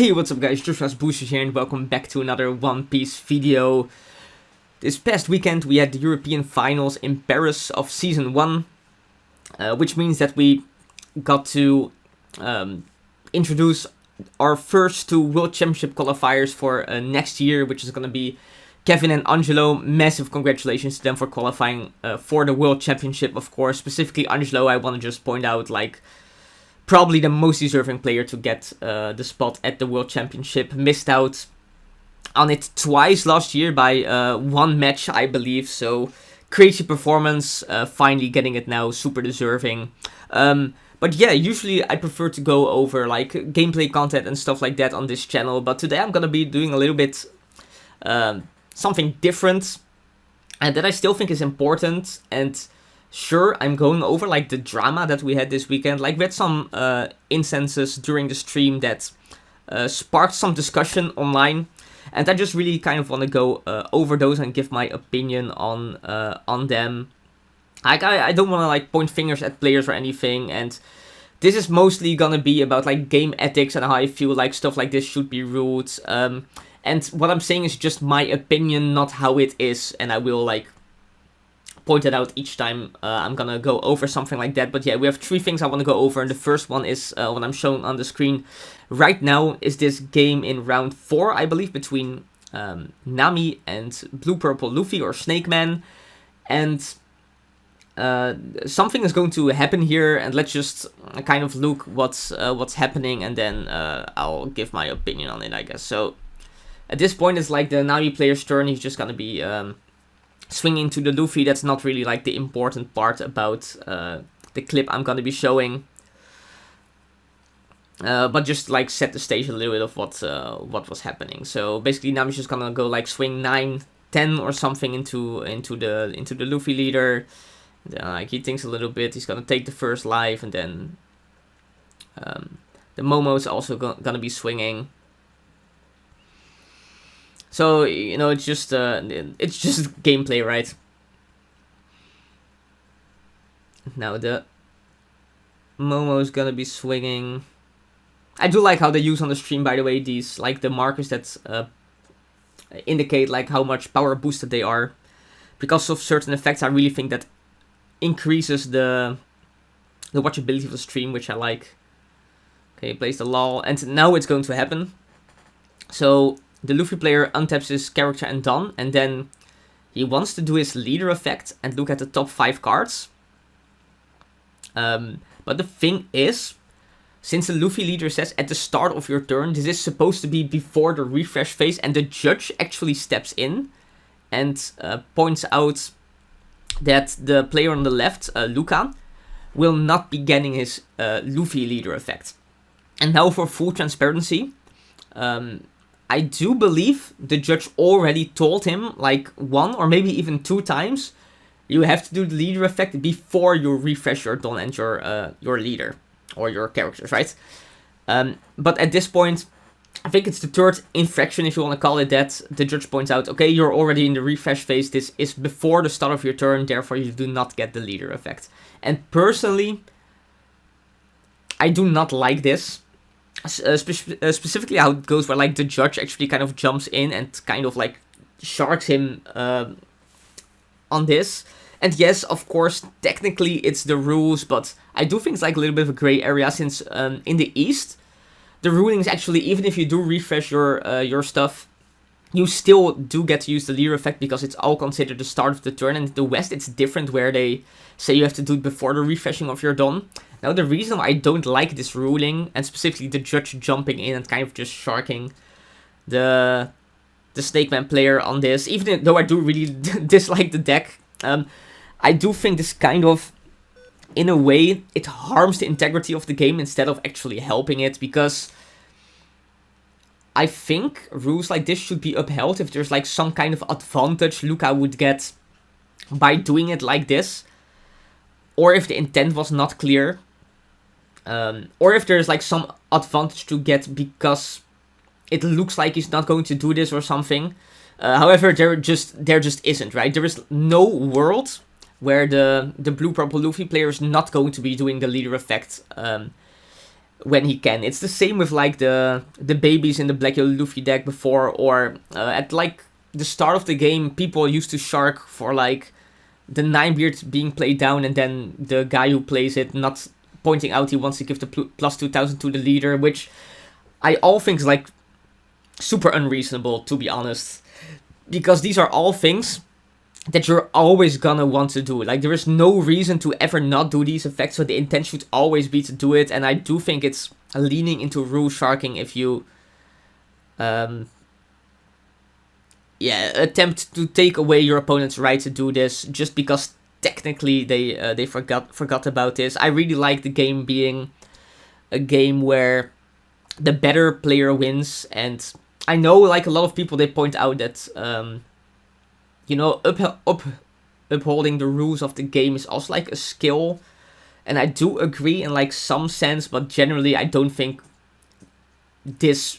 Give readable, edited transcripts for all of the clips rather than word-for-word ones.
Hey, what's up guys, Joshua's Boosters here and welcome back to another One Piece video. This past weekend we had the European Finals in Paris of Season 1, which means that we got to introduce our first two World Championship qualifiers for next year, which is going to be Kevin and Angelo. Massive congratulations to them for qualifying for the World Championship, of course. Specifically Angelo, I want to just point out, like, probably the most deserving player to get the spot at the World Championship. Missed out on it twice last year by one match, I believe. So, crazy performance. Finally getting it now. Super deserving. But yeah, usually I prefer to go over like gameplay content and stuff like that on this channel. But today I'm going to be doing a little bit something different. And that I still think is important. And sure, I'm going over like the drama that we had this weekend. Like we had some instances during the stream that sparked some discussion online, and I just really kind of want to go over those and give my opinion on them. Like I don't want to like point fingers at players or anything, and this is mostly gonna be about like game ethics and how I feel like stuff like this should be ruled. And what I'm saying is just my opinion, not how it is, and I will like point it out each time I'm gonna go over something like that. But yeah, we have three things I want to go over, and the first one is what I'm showing on the screen right now is this game in round 4, I believe, between Nami and Blue Purple Luffy or Snake Man, and something is going to happen here, and let's just kind of look what's happening, and then I'll give my opinion on it, I guess. So at this point it's like the Nami player's turn. He's just gonna be swinging to the Luffy. That's not really like the important part about the clip I'm gonna be showing, but just like set the stage a little bit of what was happening. So basically Nami's just gonna go like swing 9-10 or something into the Luffy leader. Then, like he thinks a little bit, he's gonna take the first life, and then the Momo is also gonna be swinging. So, you know, it's just gameplay, right? Now the Momo is gonna be swinging. I do like how they use on the stream, by the way, these like the markers that indicate like how much power boosted they are. Because of certain effects, I really think that increases the watchability of the stream, which I like. Okay, plays the lull, and now it's going to happen. So the Luffy player untaps his character and done, and then he wants to do his leader effect and look at the top 5 cards. But the thing is, since the Luffy leader says at the start of your turn, this is supposed to be before the refresh phase, and the judge actually steps in and points out that the player on the left, Luca, will not be getting his Luffy leader effect. And now for full transparency, I do believe the judge already told him like 1 or maybe even 2 times, you have to do the leader effect before you refresh your Don and your leader or your characters, right? But at this point, I think it's the 3rd infraction, if you want to call it that. The judge points out, okay, you're already in the refresh phase. This is before the start of your turn, therefore you do not get the leader effect. And personally, I do not like this. Specifically how it goes where like the judge actually kind of jumps in and kind of like sharks him on this. And yes, of course, technically it's the rules, but I do think it's like a little bit of a gray area, since in the East, the rulings actually, even if you do refresh your stuff, you still do get to use the leader effect because it's all considered the start of the turn. And in the West, it's different, where they say you have to do it before the refreshing of your Don. Now, the reason why I don't like this ruling, and specifically the judge jumping in and kind of just sharking the Snake Man player on this, even though I do really dislike the deck, I do think this kind of, in a way, it harms the integrity of the game instead of actually helping it, because I think rules like this should be upheld if there's like some kind of advantage Luca would get by doing it like this, or if the intent was not clear, or if there's like some advantage to get because it looks like he's not going to do this or something. However, there just isn't, right? There is no world where the Blue Purple Luffy player is not going to be doing the leader effect when he can. It's the same with like the babies in the Black Yellow Luffy deck before, or at like the start of the game, people used to shark for like the Ninebeard being played down, and then the guy who plays it not pointing out he wants to give the plus 2000 to the leader, which I all think is like super unreasonable, to be honest, because these are all things that you're always gonna want to do. Like, there is no reason to ever not do these effects, so the intention should always be to do it, and I do think it's leaning into rule sharking if you attempt to take away your opponent's right to do this just because technically they forgot about this. I really like the game being a game where the better player wins, and I know like a lot of people, they point out that upholding the rules of the game is also like a skill, and I do agree in like some sense, but generally I don't think this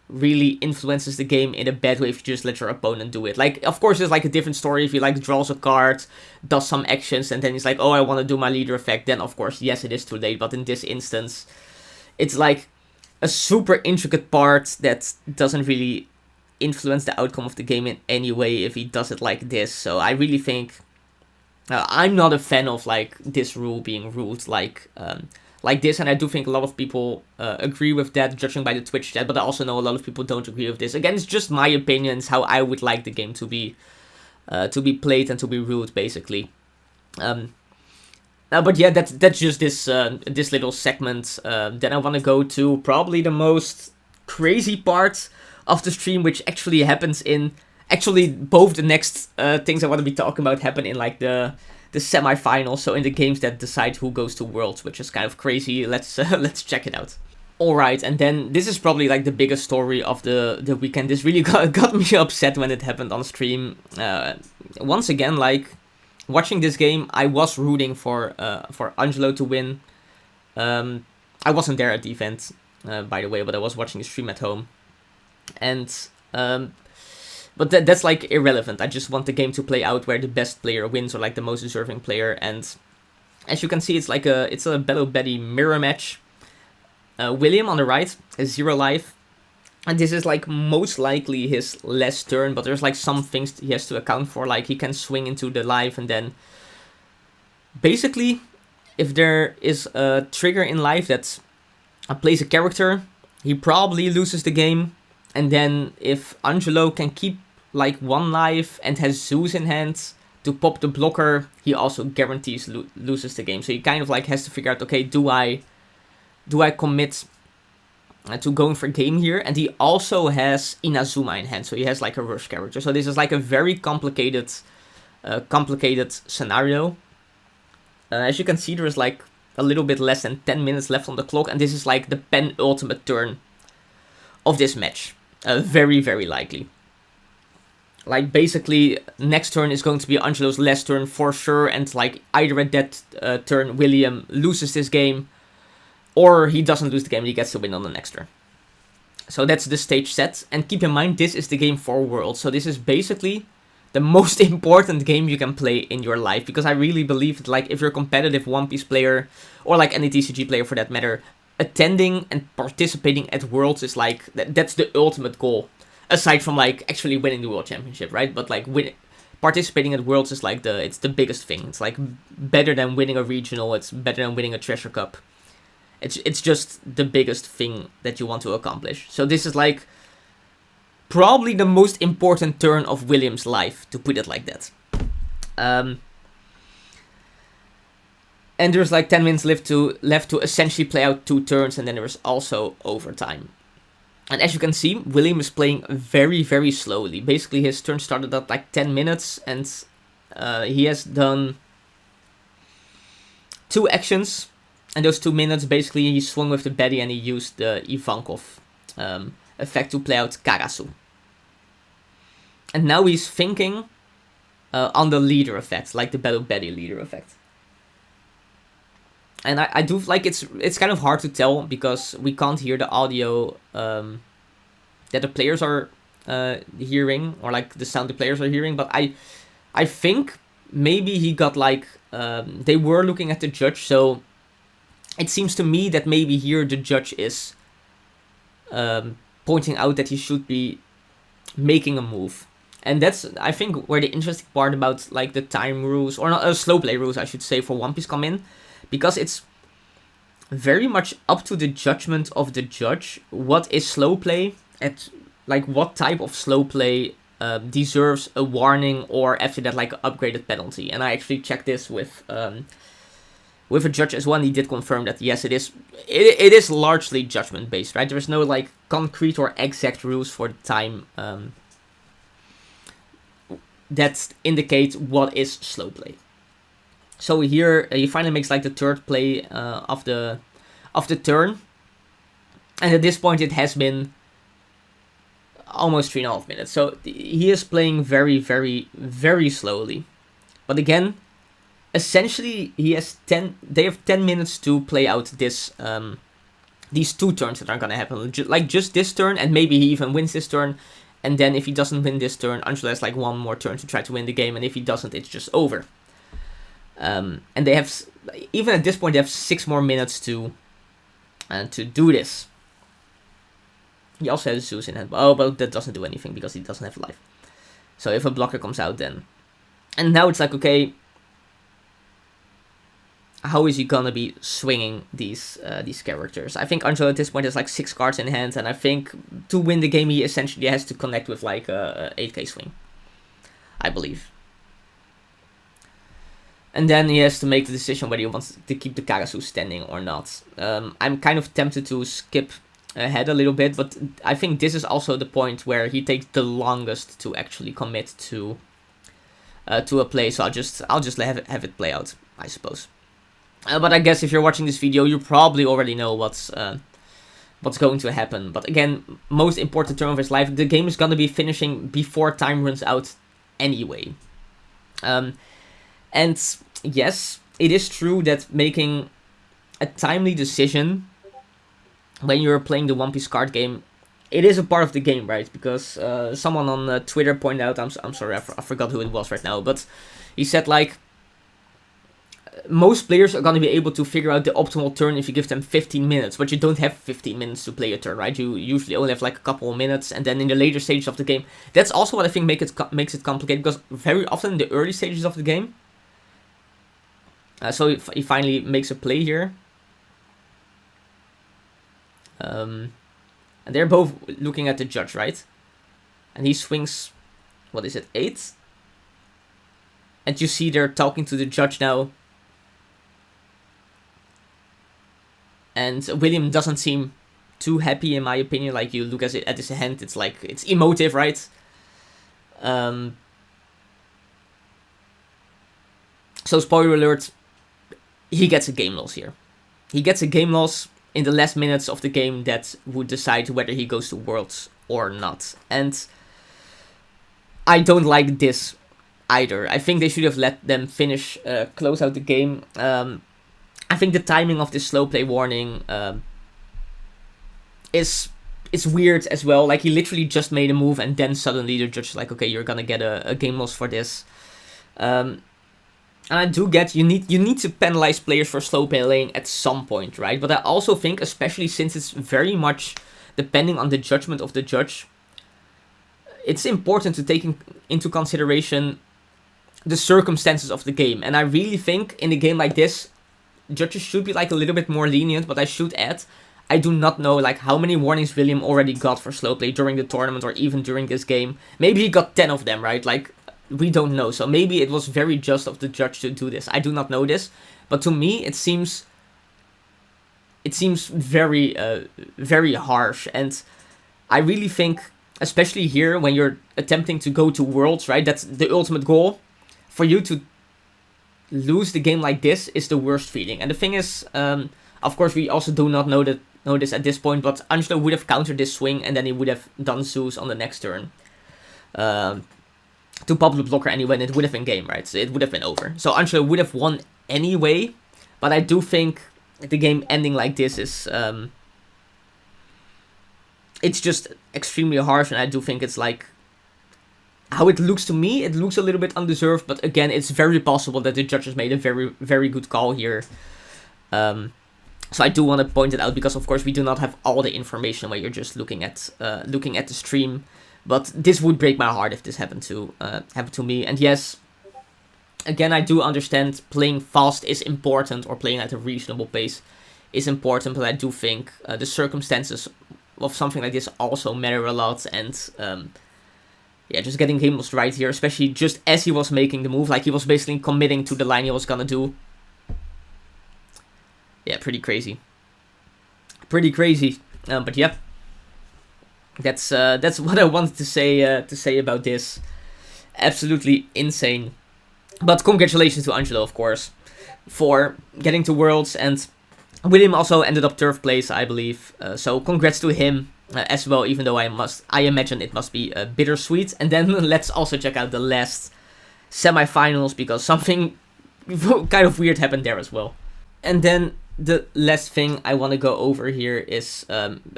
really influences the game in a bad way if you just let your opponent do it. Like, of course, it's like a different story if he like draws a card, does some actions, and then he's like, oh, I want to do my leader effect, then of course, yes, it is too late. But in this instance, it's like a super intricate part that doesn't really influence the outcome of the game in any way if he does it like this. So I really think I'm not a fan of like this rule being ruled like this, and I do think a lot of people agree with that, judging by the Twitch chat, but I also know a lot of people don't agree with this. Again, it's just my opinion, it's how I would like the game to be played and to be ruled, basically. But yeah, that's just this little segment. Then I want to go to probably the most crazy part of the stream, which actually happens in... Actually, both the next things I want to be talking about happen in like the semi-finals, so in the games that decide who goes to Worlds, which is kind of crazy. Let's check it out. Alright, and then this is probably like the biggest story of the weekend. This really got me upset when it happened on stream. Once again, like, watching this game, I was rooting for Angelo to win. I wasn't there at the event, by the way, but I was watching the stream at home. And... but that's like irrelevant. I just want the game to play out where the best player wins, or like the most deserving player. And as you can see, it's a Battle Betty mirror match. William on the right has 0 life, and this is like most likely his last turn. But there's like some things he has to account for, like he can swing into the life, and then basically, if there is a trigger in life that plays a character, he probably loses the game. And then if Angelo can keep like 1 life and has Zeus in hand to pop the blocker, he also guarantees loses the game. So he kind of like has to figure out, okay, do I commit to going for game here? And he also has Inazuma in hand, so he has like a rush character. So this is like a very complicated scenario. As you can see, there is like a little bit less than 10 minutes left on the clock, and this is like the penultimate turn of this match. Very, very likely. Like, basically, next turn is going to be Angelo's last turn for sure, and like either at that turn William loses this game, or he doesn't lose the game and he gets to win on the next turn. So that's the stage set, and keep in mind this is the game for Worlds, so this is basically the most important game you can play in your life, because I really believe that like if you're a competitive One Piece player, or like any TCG player for that matter, attending and participating at Worlds is like, that's the ultimate goal. Aside from like actually winning the World Championship, right? But like participating at Worlds is like it's the biggest thing. It's like better than winning a regional, it's better than winning a Treasure Cup. It's just the biggest thing that you want to accomplish. So this is like probably the most important turn of William's life, to put it like that. And there's like 10 minutes left to essentially play out 2 turns, and then there is also overtime. And as you can see, William is playing very, very slowly. Basically, his turn started at like 10 minutes, and he has done 2 actions. And those 2 minutes, basically, he swung with the Betty and he used the Ivankov effect to play out Karasu. And now he's thinking on the leader effect, like the Battle Betty leader effect. And I do like it's kind of hard to tell because we can't hear the audio that the players are hearing, or like the sound the players are hearing. But I think maybe he got like they were looking at the judge, so it seems to me that maybe here the judge is pointing out that he should be making a move. And that's, I think, where the interesting part about like the time rules, or not, slow play rules, I should say, for One Piece come in, because it's very much up to the judgment of the judge what is slow play, at like what type of slow play deserves a warning, or after that like an upgraded penalty. And I actually checked this with a judge as well, and he did confirm that yes, it is largely judgment based, right? There's no like concrete or exact rules for the time that indicate what is slow play. So here he finally makes like the third play of the turn, and at this point it has been almost 3.5 minutes. So he is playing very, very, very slowly. But again, essentially he has they have 10 minutes to play out this these two turns that are gonna happen, like just this turn, and maybe he even wins this turn. And then if he doesn't win this turn, Angelo has like one more turn to try to win the game, and if he doesn't, it's just over. And they have, even at this point, they have 6 more minutes to do this. He also has Zeus in hand. Oh, but that doesn't do anything because he doesn't have life. So if a blocker comes out, then... And now it's like, okay, how is he gonna be swinging these characters? I think Angelo at this point has like 6 cards in hand, and I think to win the game he essentially has to connect with like a 8k swing, I believe. And then he has to make the decision whether he wants to keep the Karasu standing or not. I'm kind of tempted to skip ahead a little bit, but I think this is also the point where he takes the longest to actually commit to a play. So I'll just have it play out, I suppose. But I guess if you're watching this video, you probably already know what's going to happen. But again, most important turn of his life, the game is gonna be finishing before time runs out anyway. And yes, it is true that making a timely decision when you're playing the One Piece card game, it is a part of the game, right? Because someone on Twitter pointed out, I'm sorry, I forgot who it was right now, but he said like, most players are going to be able to figure out the optimal turn if you give them 15 minutes, but you don't have 15 minutes to play a turn, right? You usually only have like a couple of minutes, and then in the later stages of the game, that's also what I think makes it complicated, because very often in the early stages of the game, so he finally makes a play here, and they're both looking at the judge, right? And he swings, what is it, 8? And you see they're talking to the judge now. And William doesn't seem too happy, in my opinion. Like, you look at his hand, it's like, it's emotive, right? So, spoiler alert, he gets a game loss here. He gets a game loss in the last minutes of the game that would decide whether he goes to Worlds or not. And I don't like this either. I think they should have let them finish, close out the game. I think the timing of this slow play warning is weird as well. Like, he literally just made a move, and then suddenly the judge is like, okay, you're gonna get a game loss for this. And I do get you need to penalize players for slow playing at some point, right? But I also think, especially since it's very much depending on the judgment of the judge, it's important to take into consideration the circumstances of the game. And I really think in a game like this, judges should be like a little bit more lenient, but I should add, I do not know like how many warnings William already got for slow play during the tournament or even during this game. Maybe he got 10 of them, right? Like, we don't know. So maybe it was very just of the judge to do this. I do not know this, but to me it seems very very harsh. And I really think, especially here when you're attempting to go to Worlds, right? That's the ultimate goal. For you to lose the game like this is the worst feeling. And the thing is, of course, we also do not know this at this point, but Angelo would have countered this swing, and then he would have done Zeus on the next turn to pop the blocker anyway, and it would have been game, right? So it would have been over. So Angelo would have won anyway, but I do think the game ending like this is it's just extremely harsh, and I do think it's like, how it looks to me, it looks a little bit undeserved, but again, it's very possible that the judges made a very, very good call here. So I do want to point it out because, of course, we do not have all the information where you're just looking at the stream. But this would break my heart if this happened to me. And yes, again, I do understand playing fast is important, or playing at a reasonable pace is important. But I do think the circumstances of something like this also matter a lot. And yeah, just getting him was right here, especially just as he was making the move. Like, he was basically committing to the line he was gonna do. Yeah, pretty crazy. Pretty crazy. But yeah, that's what I wanted to say about this. Absolutely insane. But congratulations to Angelo, of course, for getting to Worlds, and William also ended up 3rd place, I believe. So congrats to him as well, even though I imagine it must be bittersweet. And then let's also check out the last semifinals, because something kind of weird happened there as well. And then the last thing I want to go over here is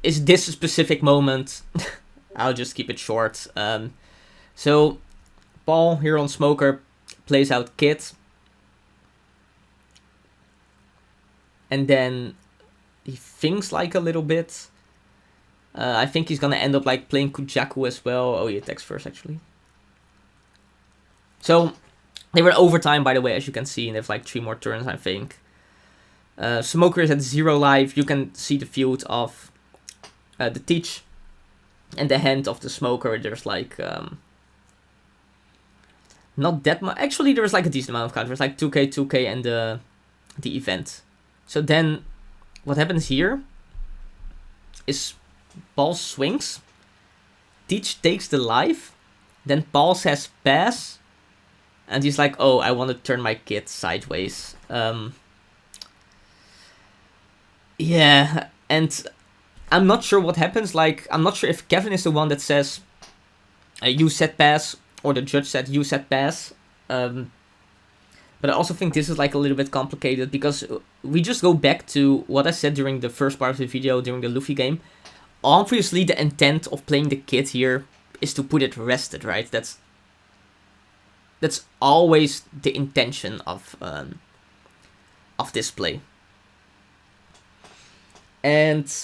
this specific moment. I'll just keep it short. So Paul here on Smoker plays out Kid. And then he thinks like a little bit. I think he's gonna end up like playing Kujaku as well. Oh, he attacks first actually. So they were overtime, by the way, as you can see, and they have like 3 more turns, I think. Smoker is at 0 life. You can see the field of the Teach and the hand of the Smoker. There's like not that much. Actually, there's like a decent amount of counters. There's like 2k, 2k, and the event. So then, what happens here is Paul swings. Teach takes the life. Then Paul says pass, and he's like, "Oh, I want to turn my Kid sideways." Yeah, and I'm not sure what happens. Like, I'm not sure if Kevin is the one that says, "You said pass," or the judge said, "You said pass." But I also think this is like a little bit complicated, because we just go back to what I said during the first part of the video, during the Luffy game. Obviously, the intent of playing the Kid here is to put it rested, right? That's always the intention of this play. And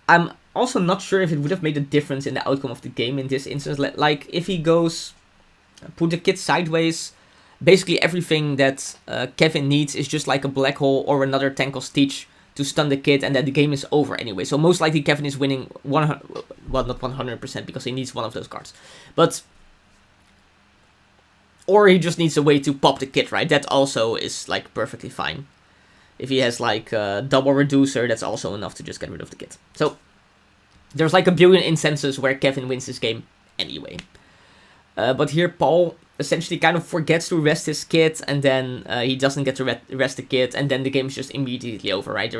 I'm also not sure if it would have made a difference in the outcome of the game in this instance. Like, if he goes, put the Kid sideways, basically everything that Kevin needs is just like a Black Hole or another Tankle Stitch to stun the Kid, and then the game is over anyway. So most likely Kevin is winning 100, well, not 100%, because he needs one of those cards. But, or he just needs a way to pop the Kid, right? That also is like perfectly fine. If he has like a double reducer, that's also enough to just get rid of the Kid. So there's like a billion instances where Kevin wins this game anyway. But here Paul essentially kind of forgets to rest his Kid, and then he doesn't get to rest the Kid, and then the game is just immediately over, right?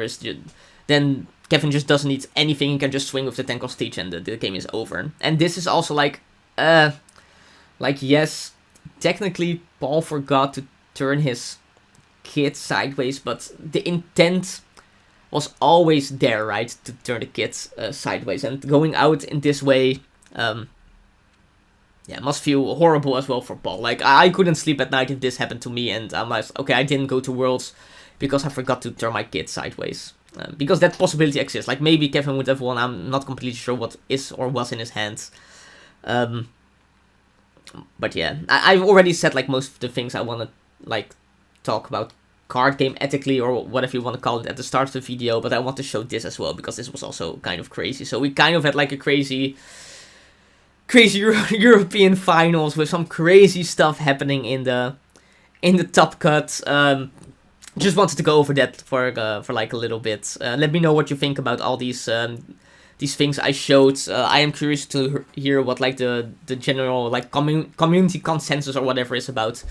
Then Kevin just doesn't need anything, he can just swing with the Tankle Stitch, and the game is over. And this is also like, yes, technically Paul forgot to turn his Kid sideways, but the intent was always there, right? To turn the Kid sideways, and going out in this way, yeah, must feel horrible as well for Paul. Like, I couldn't sleep at night if this happened to me, and I'm like, okay, I didn't go to Worlds because I forgot to turn my Kid sideways. Because that possibility exists. Like, maybe Kevin would have won. I'm not completely sure what is or was in his hands. But yeah, I've already said like most of the things I want to like talk about card game ethically, or whatever you want to call it, at the start of the video. But I want to show this as well, because this was also kind of crazy. So we kind of had like a crazy European finals with some crazy stuff happening in the top cut. Just wanted to go over that for like a little bit. Let me know what you think about all these things I showed. I am curious to hear what like the general like community consensus or whatever is about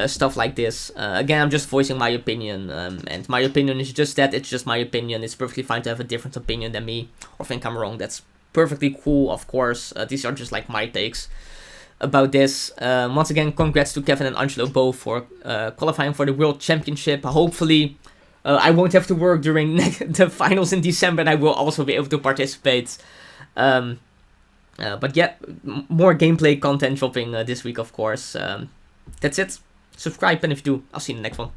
stuff like this. Again, I'm just voicing my opinion, and my opinion is just that. It's just my opinion. It's perfectly fine to have a different opinion than me, or think I'm wrong. That's perfectly cool, of course. These are just like my takes about this. Once again, congrats to Kevin and Angelo both for qualifying for the World Championship. Hopefully, I won't have to work during the finals in December, and I will also be able to participate. But yeah, more gameplay content dropping this week, of course. That's it. Subscribe, and if you do, I'll see you in the next one.